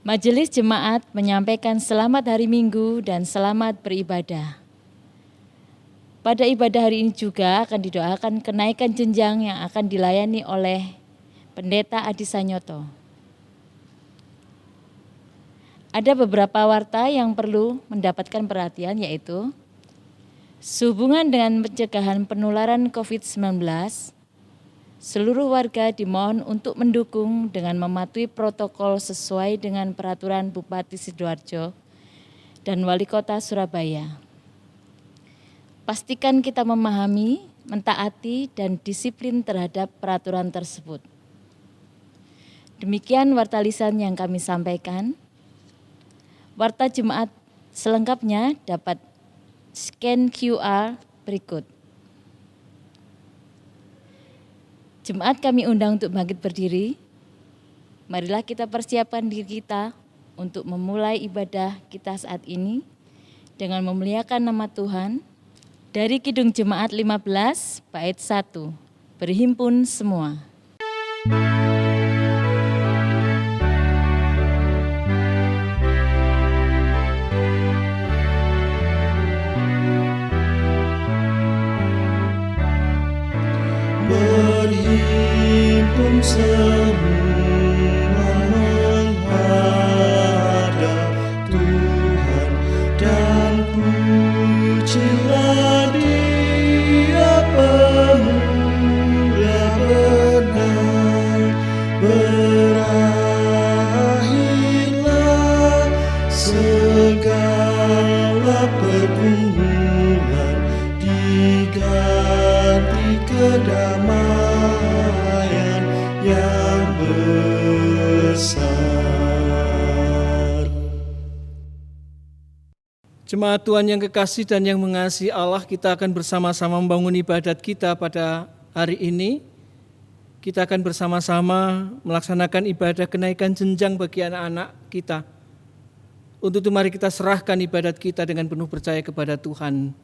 Majelis Jemaat menyampaikan selamat hari Minggu dan selamat beribadah. Pada ibadah hari ini juga akan didoakan kenaikan jenjang yang akan dilayani oleh Pendeta Adi Sanyoto. Ada beberapa warta yang perlu mendapatkan perhatian, yaitu sehubungan dengan pencegahan penularan COVID-19, seluruh warga dimohon untuk mendukung dengan mematuhi protokol sesuai dengan peraturan Bupati Sidoarjo dan Wali Kota Surabaya. Pastikan kita memahami, mentaati, dan disiplin terhadap peraturan tersebut. Demikian warta lisan yang kami sampaikan. Warta Jemaat selengkapnya dapat scan QR berikut. Jemaat kami undang untuk bangkit berdiri. Marilah kita persiapkan diri kita untuk memulai ibadah kita saat ini dengan memuliakan nama Tuhan. Dari Kidung Jemaat 15, bait 1, berhimpun semua. Berhimpun semua menghadap Tuhan dan pujilah Dia pemulia benar. Berakhirlah segala pergumulan, diganti kedamaian yang besar. Jemaat Tuhan yang kekasih dan yang mengasihi Allah, kita akan bersama-sama membangun ibadat kita pada hari ini. Kita akan bersama-sama melaksanakan ibadah kenaikan jenjang bagi anak-anak kita. Untuk itu mari kita serahkan ibadat kita dengan penuh percaya kepada Tuhan.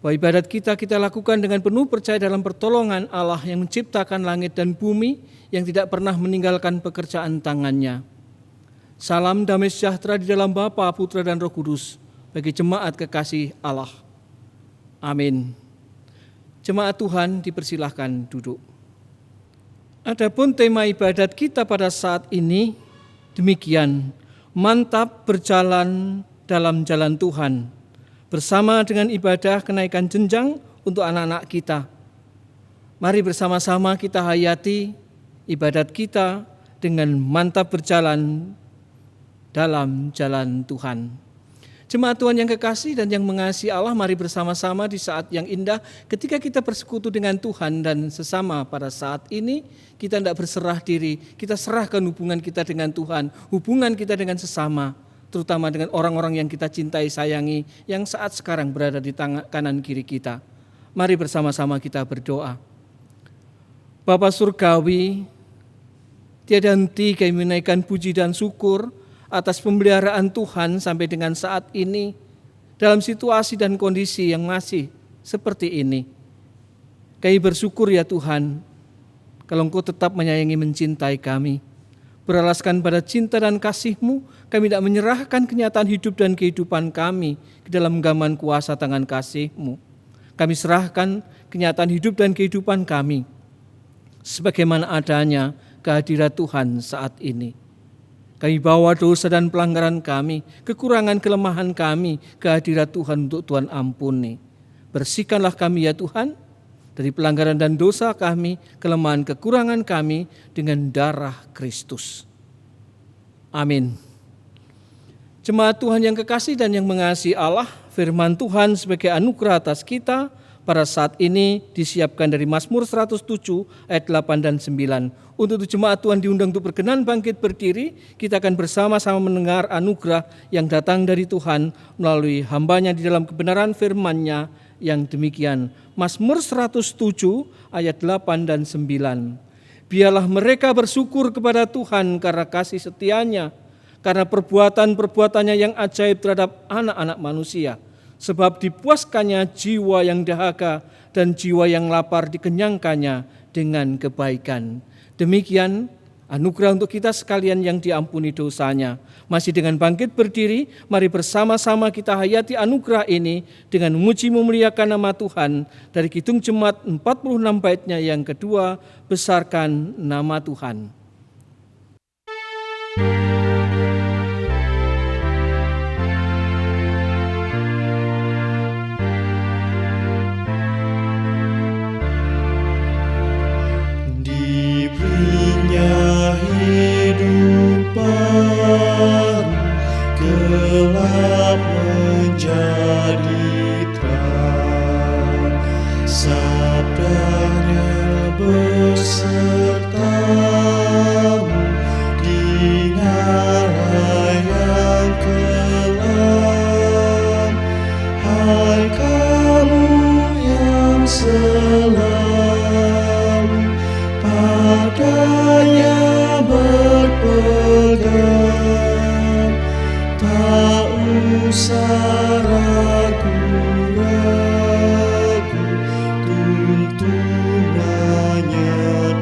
Bahwa ibadat kita lakukan dengan penuh percaya dalam pertolongan Allah yang menciptakan langit dan bumi, yang tidak pernah meninggalkan pekerjaan tangannya. Salam damai sejahtera di dalam Bapa, Putra, dan Roh Kudus bagi jemaat kekasih Allah. Amin. Jemaat Tuhan dipersilahkan duduk. Adapun tema ibadat kita pada saat ini demikian, mantap berjalan dalam jalan Tuhan, bersama dengan ibadah kenaikan jenjang untuk anak-anak kita. Mari bersama-sama kita hayati ibadat kita dengan mantap berjalan dalam jalan Tuhan. Jemaat Tuhan yang kekasih dan yang mengasihi Allah, mari bersama-sama di saat yang indah ketika kita bersekutu dengan Tuhan dan sesama pada saat ini, kita tidak berserah diri, kita serahkan hubungan kita dengan Tuhan, hubungan kita dengan sesama, terutama dengan orang-orang yang kita cintai, sayangi, yang saat sekarang berada di kanan kiri kita. Mari bersama-sama kita berdoa. Bapa Surgawi, tiada henti kami menaikkan puji dan syukur atas pemeliharaan Tuhan sampai dengan saat ini, dalam situasi dan kondisi yang masih seperti ini. Kami bersyukur ya Tuhan, kalau Engkau tetap menyayangi, mencintai kami. Beralaskan pada cinta dan kasih-Mu, kami tidak menyerahkan kenyataan hidup dan kehidupan kami ke dalam genggaman kuasa tangan kasih-Mu. Kami serahkan kenyataan hidup dan kehidupan kami sebagaimana adanya kehadirat Tuhan saat ini. Kami bawa dosa dan pelanggaran kami, kekurangan kelemahan kami, kehadirat Tuhan untuk Tuhan ampuni. Bersihkanlah kami ya Tuhan, dari pelanggaran dan dosa kami, kelemahan kekurangan kami dengan darah Kristus. Amin. Jemaat Tuhan yang kekasih dan yang mengasihi Allah, firman Tuhan sebagai anugerah atas kita pada saat ini disiapkan dari Mazmur 107 ayat 8 dan 9. Untuk jemaat Tuhan diundang untuk berkenan bangkit berdiri, kita akan bersama-sama mendengar anugerah yang datang dari Tuhan melalui hamba-Nya di dalam kebenaran firman-Nya yang demikian. Mazmur 107 ayat 8 dan 9. Biarlah mereka bersyukur kepada Tuhan karena kasih setia-Nya, karena perbuatan-perbuatannya yang ajaib terhadap anak-anak manusia. Sebab dipuaskannya jiwa yang dahaga dan jiwa yang lapar dikenyangkannya dengan kebaikan. Demikian Anugerah untuk kita sekalian yang diampuni dosanya. Masih dengan bangkit berdiri, mari bersama-sama kita hayati anugerah ini dengan memuji memuliakan nama Tuhan. Dari Kidung Jemaat 46 baitnya yang kedua, besarkan nama Tuhan. Hidup baru, gelap menjadi terang, sabdanya besertamu di ngarai yang kelam. Hai kamu yang selalu padanya berpegang, tak usah ragu-ragu, tuntunannya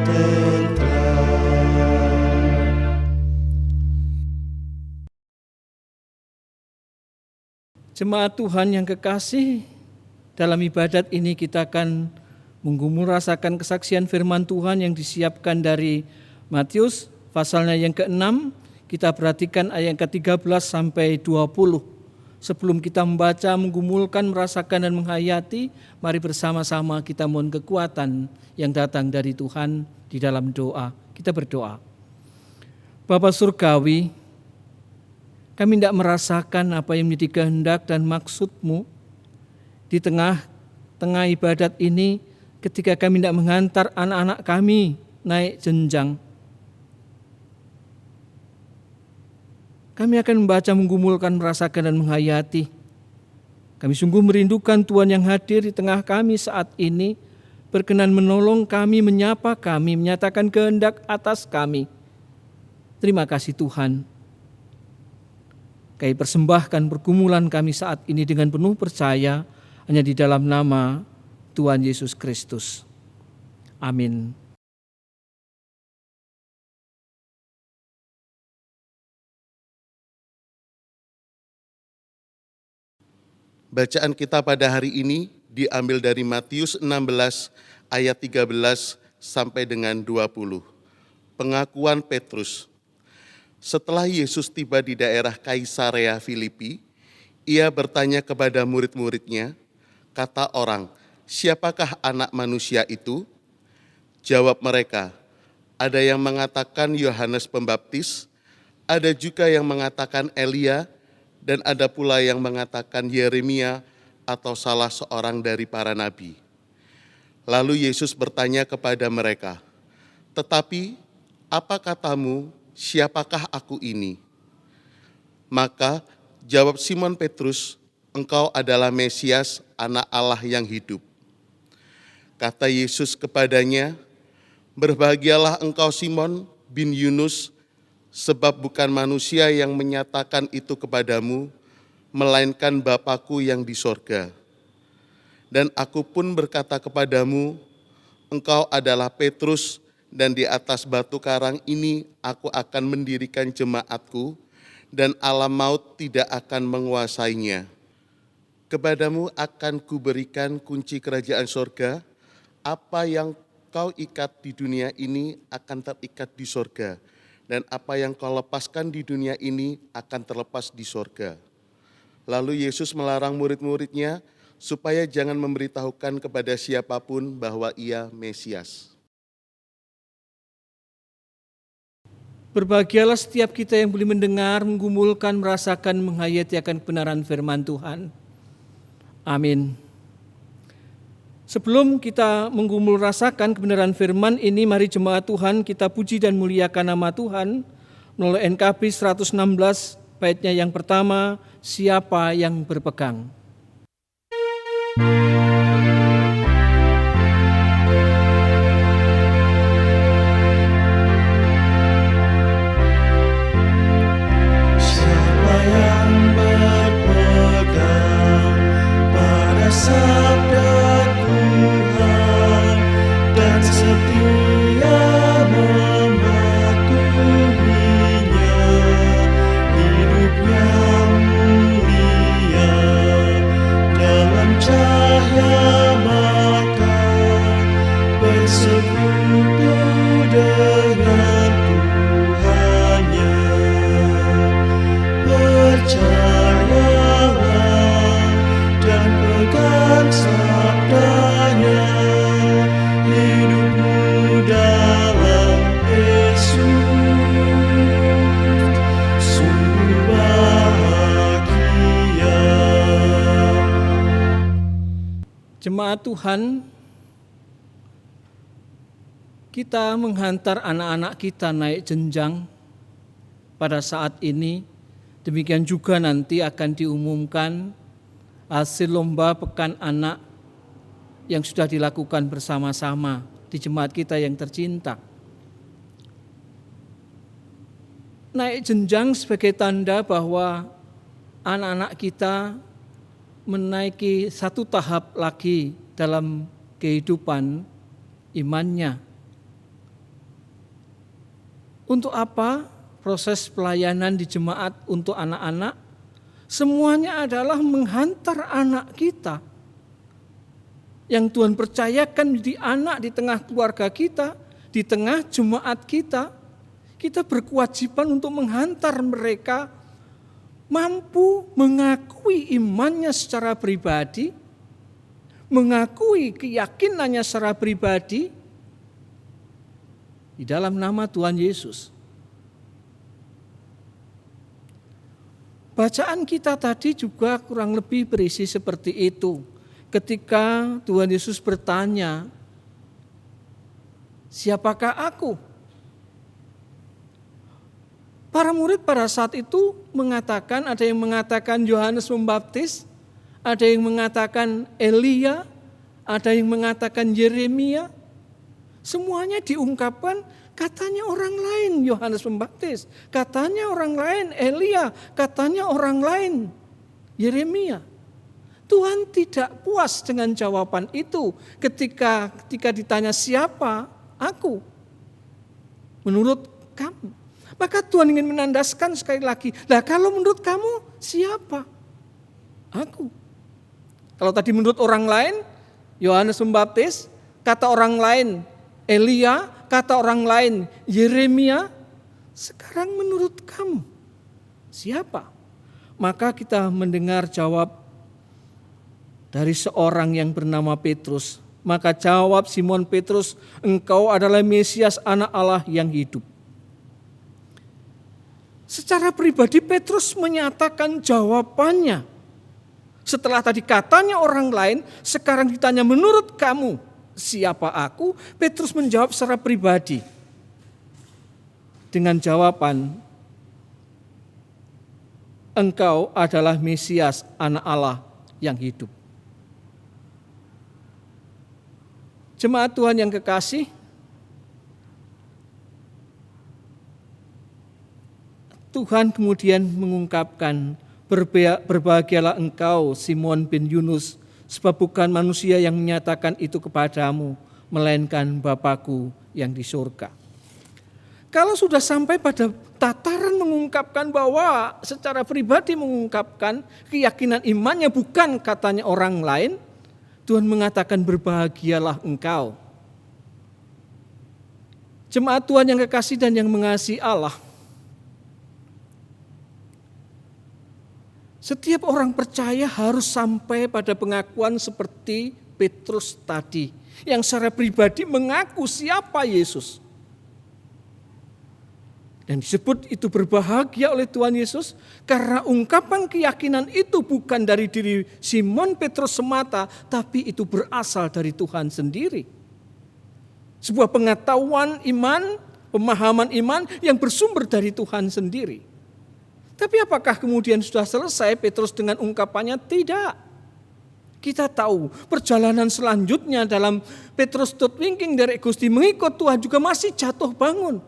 tentram. Jemaat Tuhan yang kekasih, dalam ibadat ini kita akan menggumul rasakan kesaksian firman Tuhan yang disiapkan dari Matius pasalnya yang ke-6. Kita perhatikan ayat yang ke-13 sampai 20. Sebelum kita membaca, menggumulkan, merasakan dan menghayati, mari bersama-sama kita mohon kekuatan yang datang dari Tuhan di dalam doa. Kita berdoa. Bapa Surgawi, kami tidak merasakan apa yang menjadi kehendak dan maksud-Mu di tengah ibadat ini, ketika kami tidak menghantar anak-anak kami naik jenjang. Kami akan membaca, menggumulkan, merasakan dan menghayati. Kami sungguh merindukan Tuhan yang hadir di tengah kami saat ini, berkenan menolong kami, menyapa kami, menyatakan kehendak atas kami. Terima kasih Tuhan. Kami persembahkan pergumulan kami saat ini dengan penuh percaya, hanya di dalam nama Tuhan Yesus Kristus. Amin. Bacaan kita pada hari ini diambil dari Matius 16 ayat 13 sampai dengan 20. Pengakuan Petrus. Setelah Yesus tiba di daerah Kaisarea Filipi, ia bertanya kepada murid-muridnya, kata orang, "Siapakah anak manusia itu?" Jawab mereka, "Ada yang mengatakan Yohanes Pembaptis, ada juga yang mengatakan Elia, dan ada pula yang mengatakan Yeremia atau salah seorang dari para nabi." Lalu Yesus bertanya kepada mereka, "Tetapi apa katamu, siapakah aku ini?" Maka jawab Simon Petrus, "Engkau adalah Mesias, Anak Allah yang hidup." Kata Yesus kepadanya, "Berbahagialah engkau Simon bin Yunus, sebab bukan manusia yang menyatakan itu kepadamu, melainkan Bapa-Ku yang di sorga. Dan aku pun berkata kepadamu, engkau adalah Petrus, dan di atas batu karang ini aku akan mendirikan jemaat-Ku, dan alam maut tidak akan menguasainya. Kepadamu akan kuberikan kunci kerajaan sorga, apa yang kau ikat di dunia ini akan terikat di sorga, dan apa yang kau lepaskan di dunia ini akan terlepas di sorga." Lalu Yesus melarang murid-muridnya supaya jangan memberitahukan kepada siapapun bahwa ia Mesias. Berbahagialah setiap kita yang boleh mendengar, menggumulkan, merasakan, menghayati akan kebenaran firman Tuhan. Amin. Sebelum kita menggumul rasakan kebenaran firman ini, mari jemaat Tuhan kita puji dan muliakan nama Tuhan melalui NKB 116 baitnya yang pertama, siapa yang berpegang. Siapa yang berpegang pada sabda Tuhan dan setia mematuhi Jemaat Tuhan, kita menghantar anak-anak kita naik jenjang pada saat ini. Demikian juga nanti akan diumumkan hasil lomba Pekan Anak yang sudah dilakukan bersama-sama di jemaat kita yang tercinta. Naik jenjang sebagai tanda bahwa anak-anak kita menaiki satu tahap lagi dalam kehidupan imannya. Untuk apa proses pelayanan di jemaat untuk anak-anak? Semuanya adalah menghantar anak kita yang Tuhan percayakan di anak di tengah keluarga kita, di tengah jemaat kita. Kita berkewajiban untuk menghantar mereka mampu mengakui imannya secara pribadi, mengakui keyakinannya secara pribadi di dalam nama Tuhan Yesus. Bacaan kita tadi juga kurang lebih berisi seperti itu. Ketika Tuhan Yesus bertanya, "Siapakah aku?" Para murid pada saat itu mengatakan, ada yang mengatakan Yohanes Pembaptis, ada yang mengatakan Elia, ada yang mengatakan Yeremia. Semuanya diungkapkan katanya orang lain Yohanes Pembaptis, katanya orang lain Elia, katanya orang lain Yeremia. Tuhan tidak puas dengan jawaban itu ketika ditanya siapa aku menurut kamu. Maka Tuhan ingin menandaskan sekali lagi, lah kalau menurut kamu siapa? Aku. Kalau tadi menurut orang lain Yohanes Pembaptis, kata orang lain Elia, kata orang lain Yeremia, sekarang menurut kamu siapa? Maka kita mendengar jawab dari seorang yang bernama Petrus. Maka jawab Simon Petrus, "Engkau adalah Mesias, Anak Allah yang hidup." Secara pribadi Petrus menyatakan jawabannya. Setelah tadi katanya orang lain, sekarang ditanya menurut kamu siapa aku? Petrus menjawab secara pribadi dengan jawaban, "Engkau adalah Mesias, Anak Allah yang hidup." Jemaat Tuhan yang kekasih, Tuhan kemudian mengungkapkan, "Berbahagialah engkau Simon bin Yunus, sebab bukan manusia yang menyatakan itu kepadamu, melainkan Bapa-Ku yang di surga." Kalau sudah sampai pada tataran mengungkapkan bahwa secara pribadi mengungkapkan keyakinan imannya bukan katanya orang lain, Tuhan mengatakan berbahagialah engkau. Jemaat Tuhan yang kekasih dan yang mengasihi Allah, setiap orang percaya harus sampai pada pengakuan seperti Petrus tadi, yang secara pribadi mengaku siapa Yesus. Dan disebut itu berbahagia oleh Tuhan Yesus karena ungkapan keyakinan itu bukan dari diri Simon Petrus semata, tapi itu berasal dari Tuhan sendiri. Sebuah pengetahuan iman, pemahaman iman yang bersumber dari Tuhan sendiri. Tapi apakah kemudian sudah selesai Petrus dengan ungkapannya? Tidak. Kita tahu perjalanan selanjutnya dalam Petrus tutwinking dari Gusti mengikut Tuhan juga masih jatuh bangun.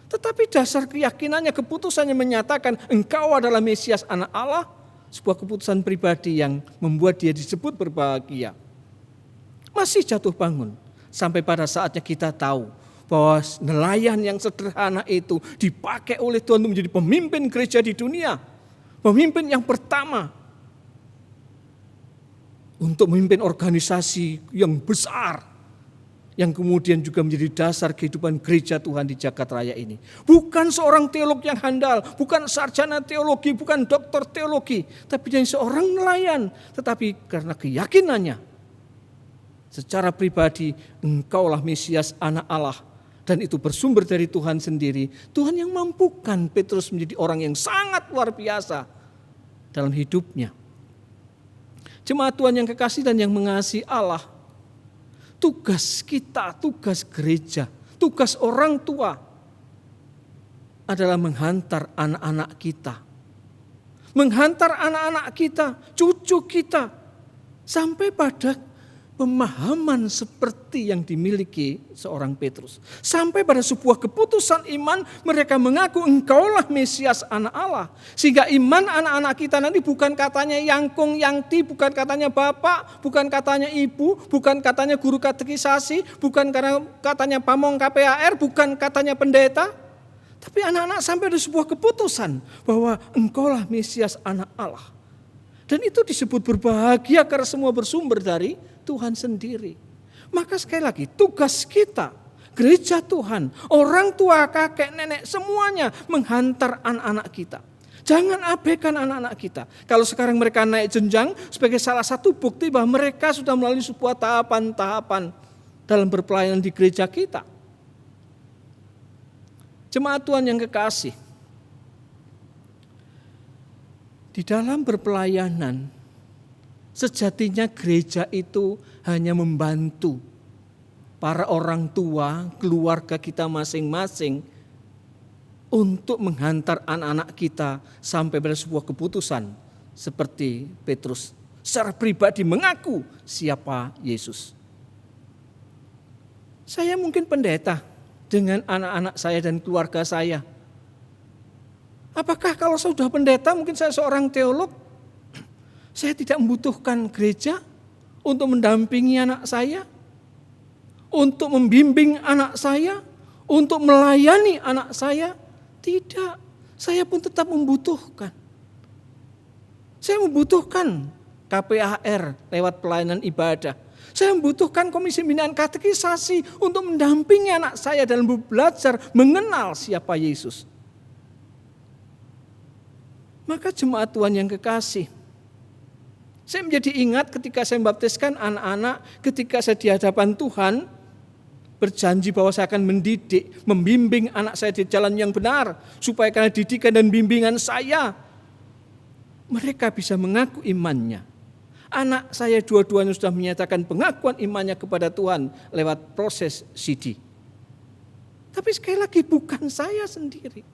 Tetapi dasar keyakinannya, keputusannya menyatakan engkau adalah Mesias, Anak Allah. Sebuah keputusan pribadi yang membuat dia disebut berbahagia. Masih jatuh bangun. Sampai pada saatnya kita tahu bahwa nelayan yang sederhana itu dipakai oleh Tuhan untuk menjadi pemimpin gereja di dunia. Pemimpin yang pertama untuk memimpin organisasi yang besar, yang kemudian juga menjadi dasar kehidupan gereja Tuhan di jagat raya ini. Bukan seorang teolog yang handal, bukan sarjana teologi, bukan doktor teologi, tapi dia seorang nelayan. Tetapi karena keyakinannya, secara pribadi, engkaulah Mesias, Anak Allah. Dan itu bersumber dari Tuhan sendiri. Tuhan yang mampukan Petrus menjadi orang yang sangat luar biasa dalam hidupnya. Jemaat Tuhan yang kekasih dan yang mengasihi Allah, tugas kita, tugas gereja, tugas orang tua adalah menghantar anak-anak kita. Menghantar anak-anak kita, cucu kita, sampai pada pemahaman seperti yang dimiliki seorang Petrus. Sampai pada sebuah keputusan iman, mereka mengaku engkaulah Mesias anak Allah. Sehingga iman anak-anak kita nanti bukan katanya yangkung, yangti, bukan katanya bapak, bukan katanya ibu, bukan katanya guru katekisasi, bukan katanya pamong KPAR, bukan katanya pendeta. Tapi anak-anak sampai ada sebuah keputusan bahwa engkaulah Mesias anak Allah. Dan itu disebut berbahagia karena semua bersumber dari Tuhan sendiri. Maka sekali lagi tugas kita, gereja Tuhan, orang tua, kakek, nenek, semuanya menghantar anak-anak kita. Jangan abaikan anak-anak kita. Kalau sekarang mereka naik jenjang sebagai salah satu bukti bahwa mereka sudah melalui sebuah tahapan-tahapan dalam berpelayanan di gereja kita. Jemaat Tuhan yang kekasih, di dalam berpelayanan, sejatinya gereja itu hanya membantu para orang tua, keluarga kita masing-masing untuk menghantar anak-anak kita sampai pada sebuah keputusan seperti Petrus secara pribadi mengaku siapa Yesus. Saya mungkin pendeta dengan anak-anak saya dan keluarga saya. Apakah kalau saya sudah pendeta, mungkin saya seorang teolog, saya tidak membutuhkan gereja untuk mendampingi anak saya, untuk membimbing anak saya, untuk melayani anak saya? Tidak, saya pun tetap membutuhkan. Saya membutuhkan KPAR lewat pelayanan ibadah. Saya membutuhkan komisi pembinaan katekisasi untuk mendampingi anak saya dalam belajar mengenal siapa Yesus. Maka jemaat Tuhan yang kekasih, saya menjadi ingat ketika saya membaptiskan anak-anak, ketika saya di hadapan Tuhan, berjanji bahwa saya akan mendidik, membimbing anak saya di jalan yang benar, supaya karena didikan dan bimbingan saya, mereka bisa mengaku imannya. Anak saya dua-duanya sudah menyatakan pengakuan imannya kepada Tuhan lewat proses CD. Tapi sekali lagi bukan saya sendiri.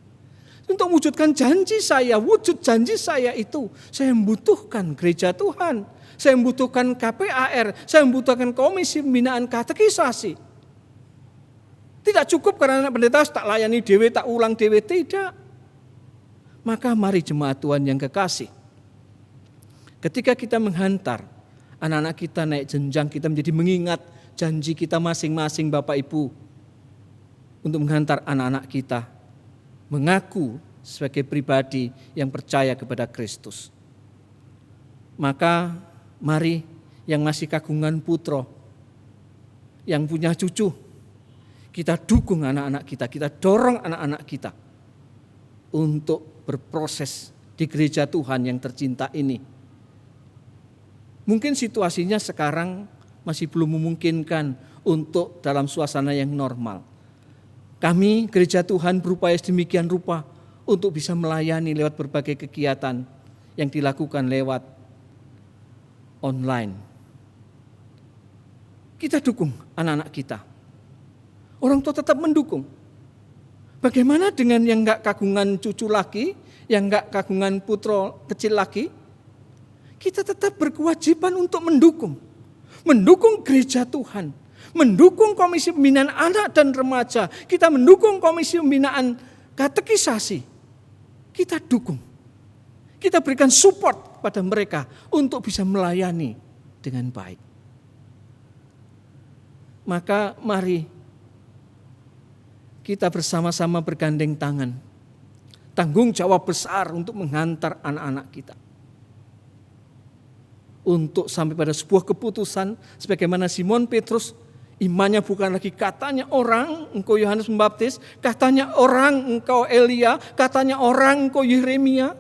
Untuk mewujudkan janji saya, wujud janji saya itu, saya membutuhkan gereja Tuhan, saya membutuhkan KPAR, saya membutuhkan komisi pembinaan katekisasi. Tidak cukup karena anak pendeta tak layani dewe, tak ulang dewe, tidak. Maka mari jemaat Tuhan yang kekasih, ketika kita menghantar anak-anak kita naik jenjang, kita menjadi mengingat janji kita masing-masing Bapak Ibu untuk menghantar anak-anak kita mengaku sebagai pribadi yang percaya kepada Kristus. Maka mari yang masih kagungan putra, yang punya cucu, kita dukung anak-anak kita dorong anak-anak kita untuk berproses di gereja Tuhan yang tercinta ini. Mungkin situasinya sekarang masih belum memungkinkan untuk dalam suasana yang normal. Kami gereja Tuhan berupaya sedemikian rupa untuk bisa melayani lewat berbagai kegiatan yang dilakukan lewat online. Kita dukung anak-anak kita. Orang tua tetap mendukung. Bagaimana dengan yang enggak kagungan cucu lagi, yang enggak kagungan putra kecil lagi? Kita tetap berkewajiban untuk mendukung. Mendukung gereja Tuhan. Mendukung komisi pembinaan anak dan remaja. Kita mendukung komisi pembinaan katekisasi. Kita dukung. Kita berikan support pada mereka untuk bisa melayani dengan baik. Maka mari kita bersama-sama bergandeng tangan. Tanggung jawab besar untuk menghantar anak-anak kita. Untuk sampai pada sebuah keputusan sebagaimana Simon Petrus, imannya bukan lagi katanya orang engkau Yohanes Pembaptis, katanya orang engkau Elia, katanya orang engkau Yeremia.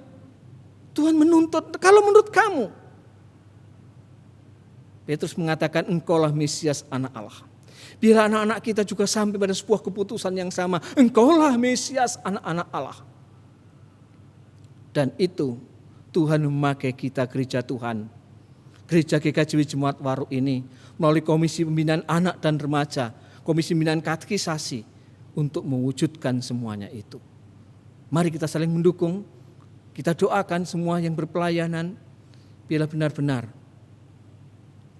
Tuhan menuntut, kalau menurut kamu, Petrus mengatakan engkaulah Mesias anak Allah. Biar anak-anak kita juga sampai pada sebuah keputusan yang sama, engkaulah Mesias anak-anak Allah. Dan itu Tuhan memakai kita gereja Tuhan. Gereja GKJW Jemaat Waru ini melalui Komisi Pembinaan Anak dan Remaja, Komisi Pembinaan Katekisasi untuk mewujudkan semuanya itu. Mari kita saling mendukung, kita doakan semua yang berpelayanan, biarlah benar-benar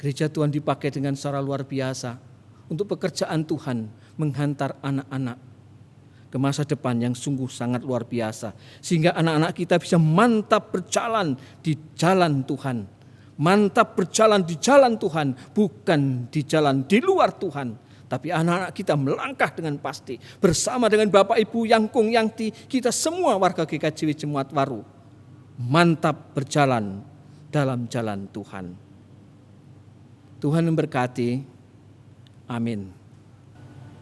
gereja Tuhan dipakai dengan secara luar biasa untuk pekerjaan Tuhan menghantar anak-anak ke masa depan yang sungguh sangat luar biasa. Sehingga anak-anak kita bisa mantap berjalan di jalan Tuhan. Mantap berjalan di jalan Tuhan, bukan di jalan di luar Tuhan. Tapi anak-anak kita melangkah dengan pasti bersama dengan Bapak Ibu Yangkung Yangti, kita semua warga GKJW Jemaat Waru. Mantap berjalan dalam jalan Tuhan. Tuhan memberkati. Amin.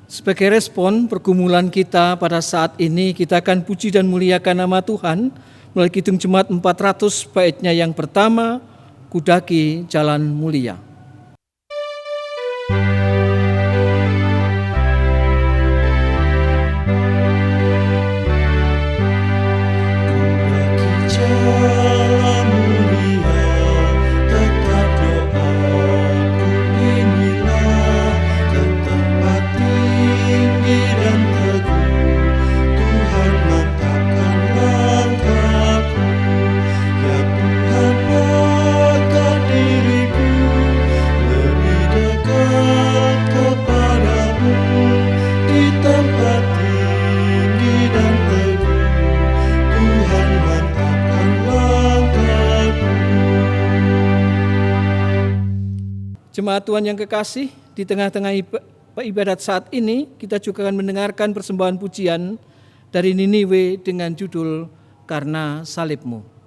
Sebagai respon pergumulan kita pada saat ini, kita akan puji dan muliakan nama Tuhan melalui Kidung Jemaat 400 baitnya yang pertama, Kudaki Jalan Mulia. Jemaat Tuhan yang kekasih, di tengah-tengah ibadat saat ini, kita juga akan mendengarkan persembahan pujian dari Niniwe dengan judul Karena Salibmu.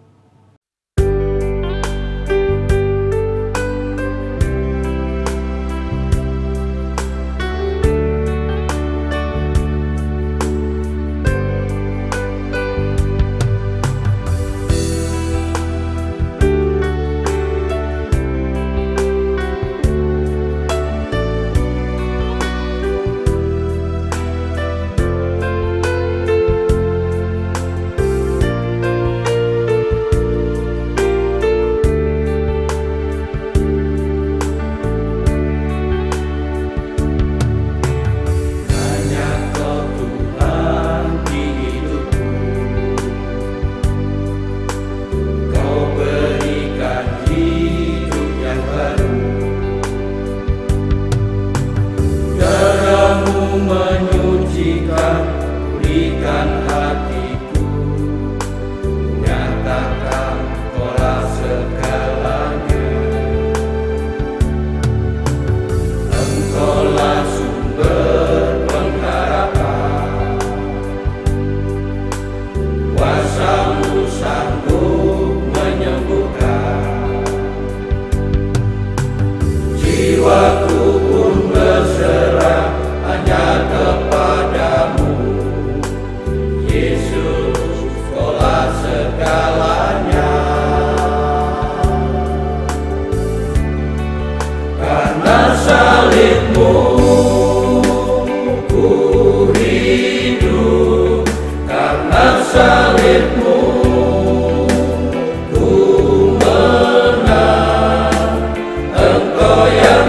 Engkau yang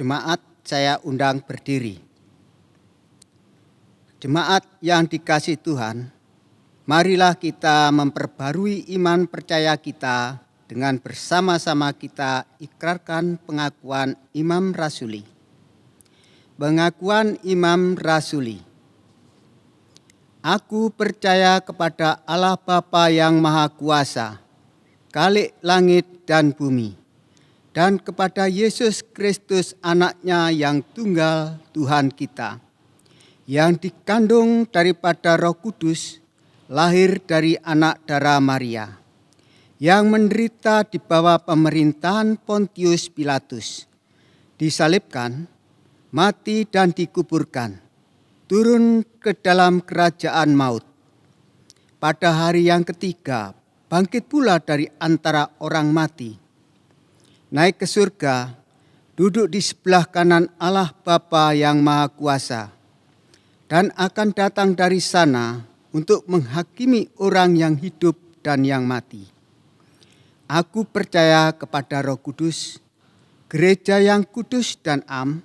Jemaat saya undang berdiri. Jemaat yang dikasihi Tuhan, marilah kita memperbarui iman percaya kita dengan bersama-sama kita ikrarkan pengakuan Imam Rasuli. Pengakuan Imam Rasuli. Aku percaya kepada Allah Bapa yang Maha Kuasa, Khalik langit dan bumi, dan kepada Yesus Kristus anaknya yang tunggal Tuhan kita, yang dikandung daripada Roh Kudus, lahir dari anak darah Maria, yang menderita di bawah pemerintahan Pontius Pilatus, disalibkan, mati dan dikuburkan, turun ke dalam kerajaan maut. Pada hari yang ketiga, bangkit pula dari antara orang mati, naik ke surga, duduk di sebelah kanan Allah Bapa yang Maha Kuasa, dan akan datang dari sana untuk menghakimi orang yang hidup dan yang mati. Aku percaya kepada Roh Kudus, gereja yang kudus dan am,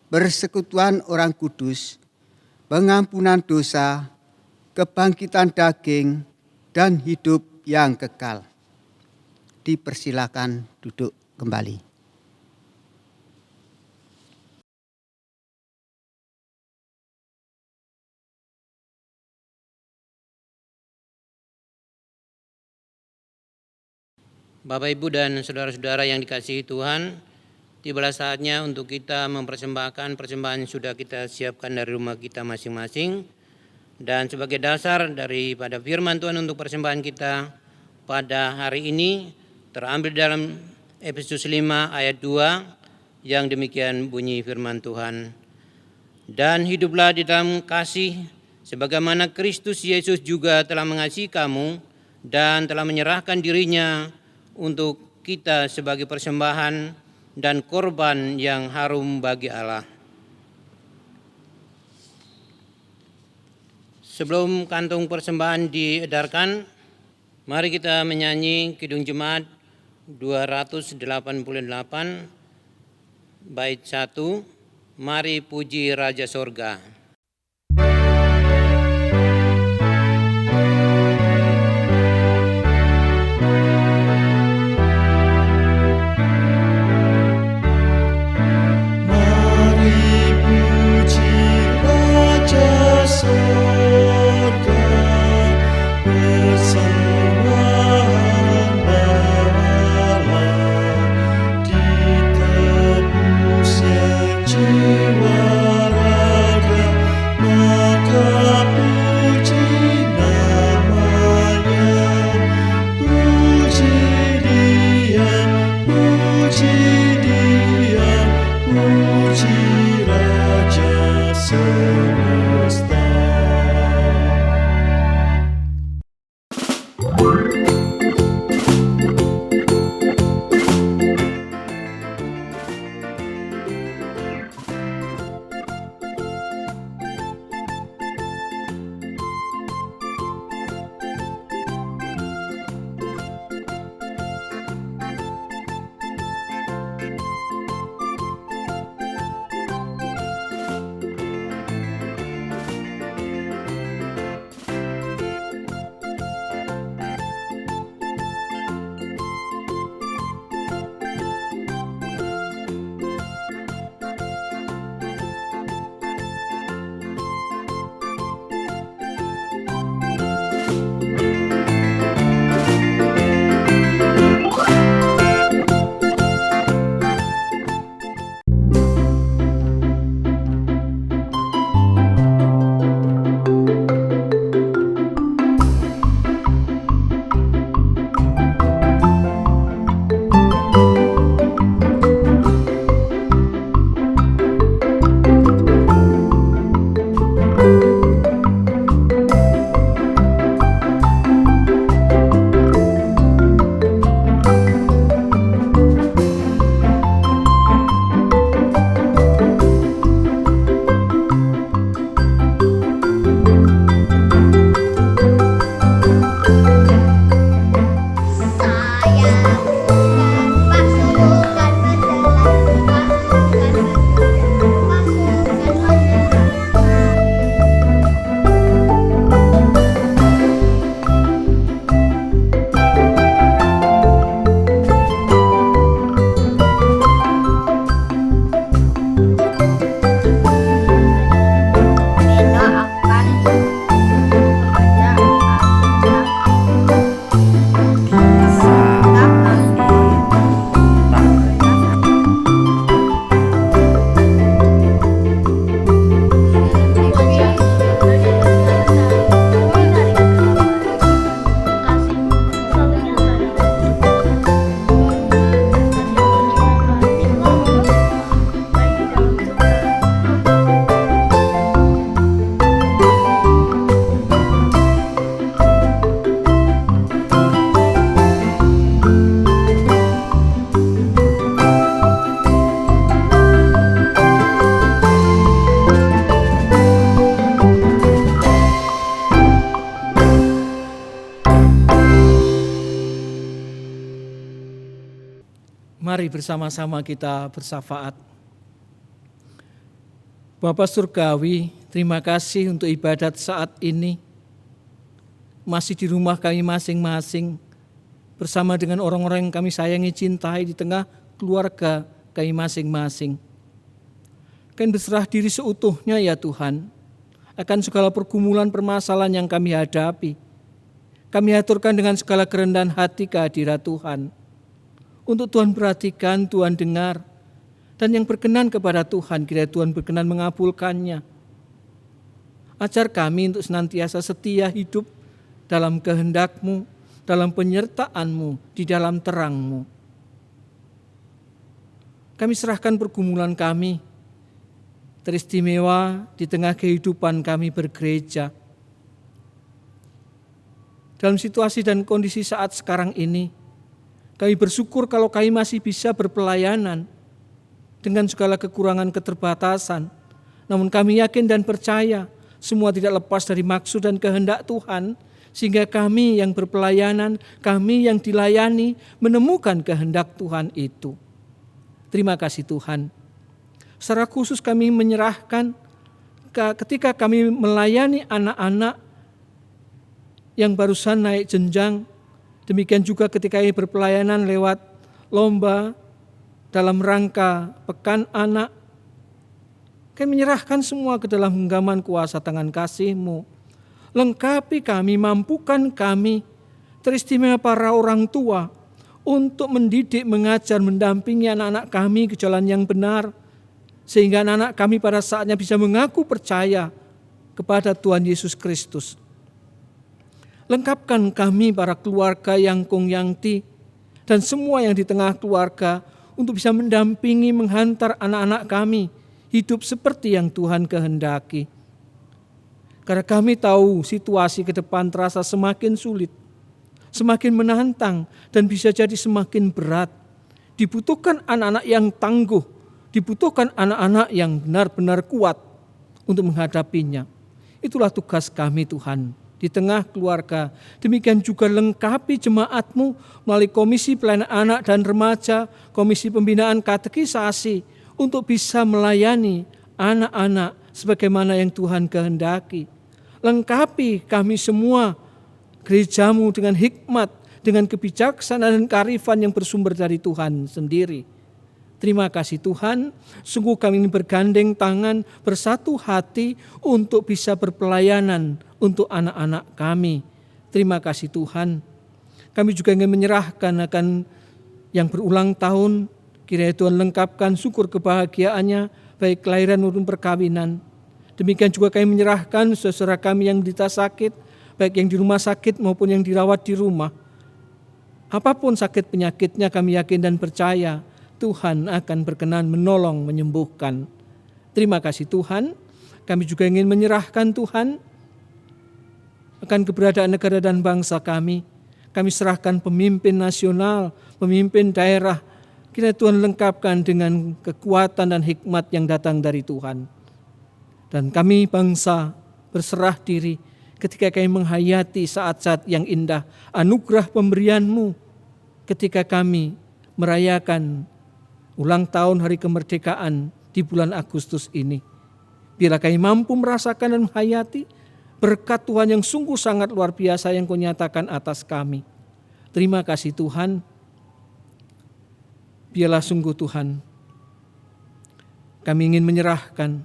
persekutuan orang kudus, pengampunan dosa, kebangkitan daging, dan hidup yang kekal. Dipersilakan duduk kembali. Bapak, Ibu, dan saudara-saudara yang dikasihi Tuhan, tibalah saatnya untuk kita mempersembahkan persembahan yang sudah kita siapkan dari rumah kita masing-masing. Dan sebagai dasar daripada firman Tuhan untuk persembahan kita pada hari ini terambil dalam Efesus 5 ayat 2 yang demikian bunyi firman Tuhan. Dan hiduplah di dalam kasih sebagaimana Kristus Yesus juga telah mengasihi kamu dan telah menyerahkan dirinya untuk kita sebagai persembahan dan korban yang harum bagi Allah. Sebelum kantung persembahan diedarkan, mari kita menyanyi Kidung Jemaat 288 bait 1, Mari Puji Raja Sorga. Jiwa raga Mari bersama-sama kita bersyafaat. Bapa Surgawi, terima kasih untuk ibadat saat ini. Masih di rumah kami masing-masing, bersama dengan orang-orang yang kami sayangi, cintai di tengah keluarga kami masing-masing. Kami berserah diri seutuhnya ya Tuhan, akan segala pergumulan permasalahan yang kami hadapi. Kami aturkan dengan segala kerendahan hati kehadirat Tuhan. Untuk Tuhan perhatikan, Tuhan dengar, dan yang berkenan kepada Tuhan, kiranya Tuhan berkenan mengabulkannya. Ajar kami untuk senantiasa setia hidup dalam kehendak-Mu, dalam penyertaan-Mu, di dalam terang-Mu. Kami serahkan pergumulan kami, teristimewa di tengah kehidupan kami bergereja. Dalam situasi dan kondisi saat sekarang ini, kami bersyukur kalau kami masih bisa berpelayanan dengan segala kekurangan keterbatasan. Namun kami yakin dan percaya semua tidak lepas dari maksud dan kehendak Tuhan, sehingga kami yang berpelayanan, kami yang dilayani menemukan kehendak Tuhan itu. Terima kasih Tuhan. Secara khusus kami menyerahkan ketika kami melayani anak-anak yang barusan naik jenjang, demikian juga ketika kami berpelayanan lewat lomba dalam rangka Pekan Anak, kami menyerahkan semua ke dalam genggaman kuasa tangan kasih-Mu. Lengkapi kami, mampukan kami, teristimewa para orang tua untuk mendidik, mengajar, mendampingi anak-anak kami ke jalan yang benar, sehingga anak-anak kami pada saatnya bisa mengaku percaya kepada Tuhan Yesus Kristus. Lengkapkan kami para keluarga yang Kong Yangti dan semua yang di tengah keluarga untuk bisa mendampingi, menghantar anak-anak kami hidup seperti yang Tuhan kehendaki. Karena kami tahu situasi ke depan terasa semakin sulit, semakin menantang dan bisa jadi semakin berat. Dibutuhkan anak-anak yang tangguh, dibutuhkan anak-anak yang benar-benar kuat untuk menghadapinya. Itulah tugas kami Tuhan di tengah keluarga. Demikian juga lengkapi jemaat-Mu melalui Komisi Pelayanan Anak dan Remaja, Komisi Pembinaan Katekisasi untuk bisa melayani anak-anak sebagaimana yang Tuhan kehendaki. Lengkapi kami semua gereja-Mu dengan hikmat, dengan kebijaksanaan dan kearifan yang bersumber dari Tuhan sendiri. Terima kasih Tuhan, sungguh kami ini bergandeng tangan, bersatu hati untuk bisa berpelayanan untuk anak-anak kami. Terima kasih Tuhan. Kami juga ingin menyerahkan akan yang berulang tahun, kiranya Tuhan lengkapkan syukur kebahagiaannya, baik kelahiran maupun perkawinan. Demikian juga kami menyerahkan saudara kami yang menderita sakit, baik yang di rumah sakit maupun yang dirawat di rumah. Apapun sakit penyakitnya, kami yakin dan percaya Tuhan akan berkenan menolong, menyembuhkan. Terima kasih Tuhan. Kami juga ingin menyerahkan Tuhan akan keberadaan negara dan bangsa kami. Kami serahkan pemimpin nasional, pemimpin daerah. Kiranya Tuhan lengkapkan dengan kekuatan dan hikmat yang datang dari Tuhan. Dan kami bangsa berserah diri ketika kami menghayati saat-saat yang indah, anugerah pemberian-Mu ketika kami merayakan ulang tahun hari kemerdekaan di bulan Agustus ini. Bila kami mampu merasakan dan menghayati berkat Tuhan yang sungguh sangat luar biasa yang Kau nyatakan atas kami. Terima kasih Tuhan. Biarlah sungguh Tuhan, kami ingin menyerahkan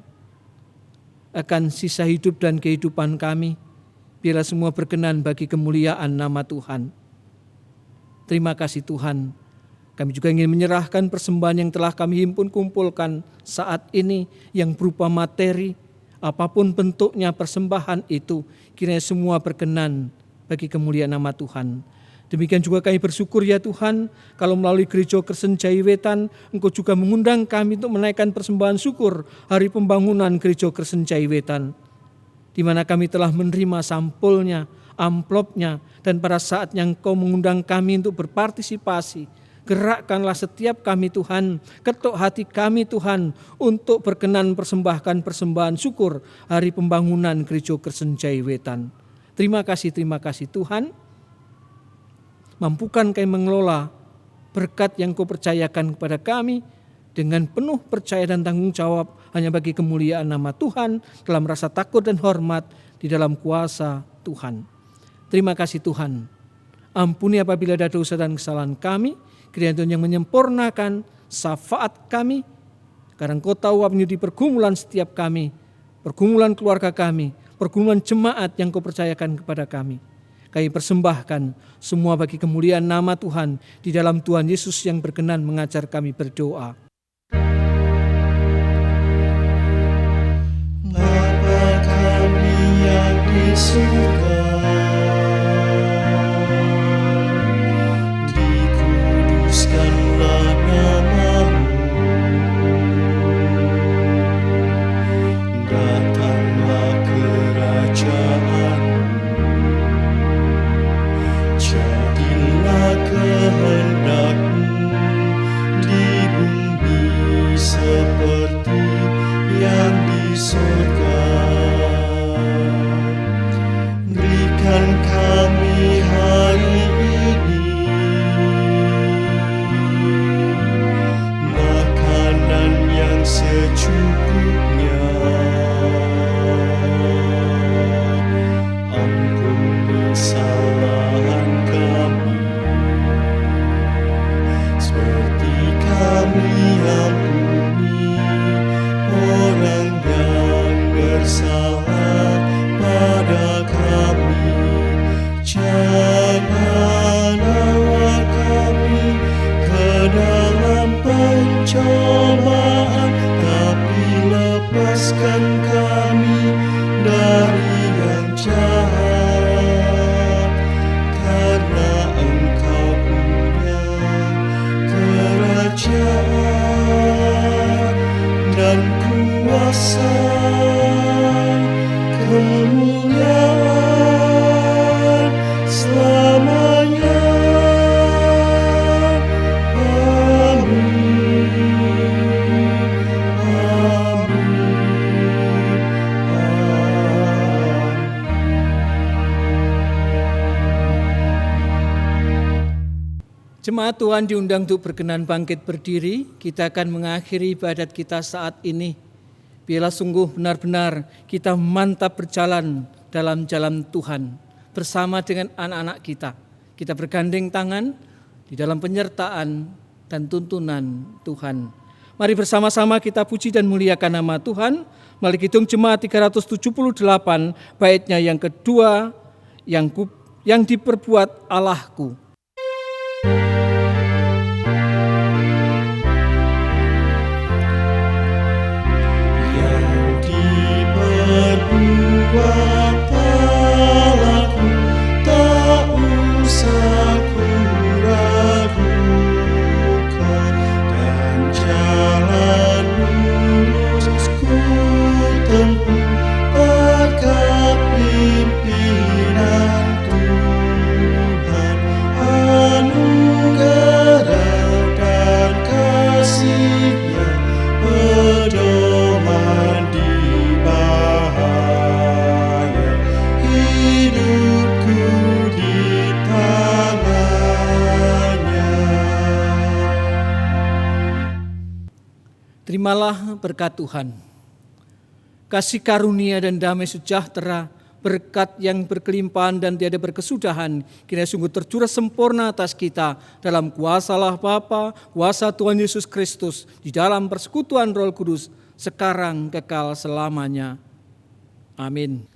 akan sisa hidup dan kehidupan kami. Biarlah semua berkenan bagi kemuliaan nama Tuhan. Terima kasih Tuhan. Kami juga ingin menyerahkan persembahan yang telah kami kumpulkan saat ini yang berupa materi, apapun bentuknya persembahan itu, kiranya semua berkenan bagi kemuliaan nama Tuhan. Demikian juga kami bersyukur ya Tuhan, kalau melalui Gereja Kristen Jaiwetan, Engkau juga mengundang kami untuk menaikkan persembahan syukur hari pembangunan Gereja Kristen Jaiwetan, di mana kami telah menerima sampulnya, amplopnya, dan pada saatnya Engkau mengundang kami untuk berpartisipasi. Gerakkanlah setiap kami Tuhan, ketuk hati kami Tuhan untuk berkenan persembahkan persembahan syukur hari pembangunan Gereja Kristen Jaiwetan. Terima kasih Tuhan. Mampukan kami mengelola berkat yang Kau percayakan kepada kami dengan penuh percaya dan tanggung jawab hanya bagi kemuliaan nama Tuhan dalam rasa takut dan hormat di dalam kuasa Tuhan. Terima kasih Tuhan. Ampuni apabila ada dosa dan kesalahan kami, kiranya Tuhan yang menyempurnakan syafaat kami, karena Engkau tahu apa menjadi pergumulan setiap kami, pergumulan keluarga kami, pergumulan jemaat yang Kau percayakan kepada kami. Kami persembahkan semua bagi kemuliaan nama Tuhan di dalam Tuhan Yesus yang berkenan mengajar kami berdoa. Bapa kami yang di surga, dikuduskanlah nama-Mu, datanglah kerajaan-Mu, jadilah kehendak-Mu di bumi seperti yang di surga. Berikan kami hari ini makanan yang secukupnya. Ampuni kesalahan kami seperti kami ampuni orang yang bersalah pada kami. Jangan bawa kami ke dalam pencobaan, tapi lepaskan kami dari yang jahat. Karena Engkau punya kerajaan dan kuasa, kemuliaan selamanya. Amin. Jemaat Tuhan diundang untuk berkenan bangkit berdiri. Kita akan mengakhiri ibadat kita saat ini. Biarlah sungguh benar-benar kita mantap berjalan dalam jalan Tuhan bersama dengan anak-anak kita. Kita bergandeng tangan di dalam penyertaan dan tuntunan Tuhan. Mari bersama-sama kita puji dan muliakan nama Tuhan. Mari hitung jemaat 378 baitnya yang kedua, yang diperbuat Allahku. Buat Allahku, tak usah ku ragukan, dan jalan lurus ku tempuh berkat pimpinan Tuhan. Anugerah dan kasih-Nya pedoman di hidupku di tangannya. Terimalah berkat Tuhan, kasih karunia dan damai sejahtera, berkat yang berkelimpahan dan tiada berkesudahan, kiranya sungguh tercurah sempurna atas kita dalam kuasa Allah Bapa, kuasa Tuhan Yesus Kristus, di dalam persekutuan Roh Kudus, sekarang kekal selamanya. Amin.